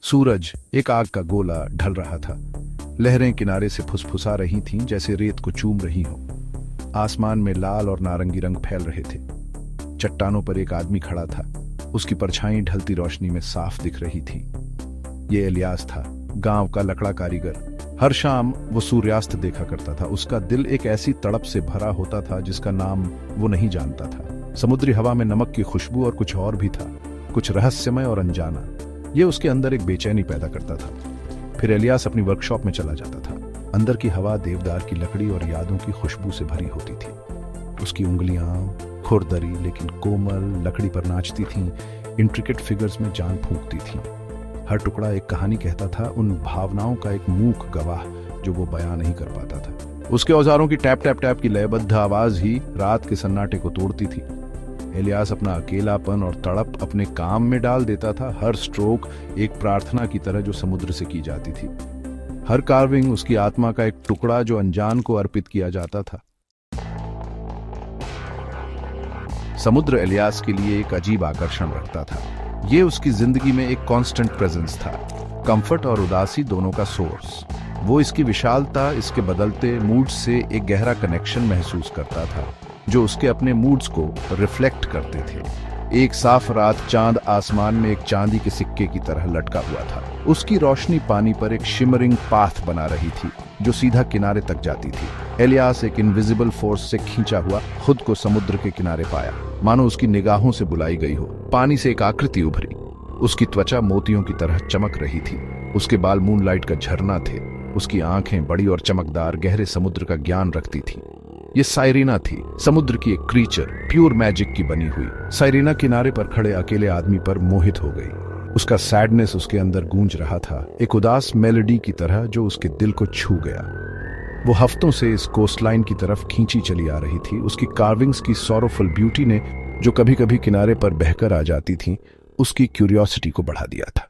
सूरज एक आग का गोला ढल रहा था। लहरें किनारे से फुसफुसा रही थीं जैसे रेत को चूम रही हो। आसमान में लाल और नारंगी रंग फैल रहे थे। चट्टानों पर एक आदमी खड़ा था। उसकी परछाई ढलती रोशनी में साफ दिख रही थी। ये इलियास था, गांव का लकड़ा कारीगर। हर शाम वो सूर्यास्त देखा करता था। उसका दिल एक ऐसी तड़प से भरा होता था जिसका नाम वो नहीं जानता था। समुद्री हवा में नमक की खुशबू और कुछ और भी था, कुछ रहस्यमय और अनजाना। ये उसके अंदर एक बेचैनी पैदा करता था। फिर इलियास अपनी वर्कशॉप में चला जाता था। अंदर की हवा देवदार की लकड़ी और यादों की खुशबू से भरी होती थी। उसकी उंगलियां खुरदरी लेकिन कोमल लकड़ी पर नाचती थीं, इंट्रिकेट फिगर्स में जान फूंकती थीं। हर टुकड़ा एक कहानी कहता था, उन भावनाओं का एक मूक गवाह जो वो बयां नहीं कर पाता था। उसके औजारों की टैप टैप टैप की लयबद्ध आवाज ही रात के सन्नाटे को तोड़ती थी। इलियास अपना अकेलापन और तड़प अपने काम में डाल देता था। हर स्ट्रोक एक प्रार्थना की तरह जो समुद्र से की जाती थी। हर कार्विंग उसकी आत्मा का एक टुकड़ा जो अनजान को अर्पित किया जाता था। समुद्र इलियास के लिए एक अजीब आकर्षण रखता था। ये उसकी जिंदगी में एक कांस्टेंट प्रेजेंस था, कंफर्ट और उदासी दोनों का सोर्स। वो इसकी विशालता, इसके बदलते मूड से एक गहरा कनेक्शन महसूस करता था जो उसके अपने मूड्स को रिफ्लेक्ट करते थे। एक साफ रात चांद आसमान में एक चांदी के सिक्के की तरह लटका हुआ था। उसकी रोशनी पानी पर एक शिमरिंग पाथ बना रही थी जो सीधा किनारे तक जाती थी। इलियास एक इनविजिबल फोर्स से खींचा हुआ खुद को समुद्र के किनारे पाया, मानो उसकी निगाहों से बुलाई गई हो। पानी से एक आकृति उभरी। उसकी त्वचा मोतियों की तरह चमक रही थी। उसके बाल मूनलाइट का झरना थे। उसकी आंखें बड़ी और चमकदार गहरे समुद्र का ज्ञान रखती थी। ये साइरीना थी, समुद्र की एक क्रीचर, प्योर मैजिक की बनी हुई। साइरीना किनारे पर खड़े अकेले आदमी पर मोहित हो गई। उसका सैडनेस उसके अंदर गूंज रहा था, एक उदास मेलोडी की तरह जो उसके दिल को छू गया। वो हफ्तों से इस कोस्टलाइन की तरफ खींची चली आ रही थी। उसकी कार्विंग्स की सॉरोफुल ब्यूटी ने, जो कभी कभी किनारे पर बहकर आ जाती थी, उसकी क्यूरियोसिटी को बढ़ा दिया था।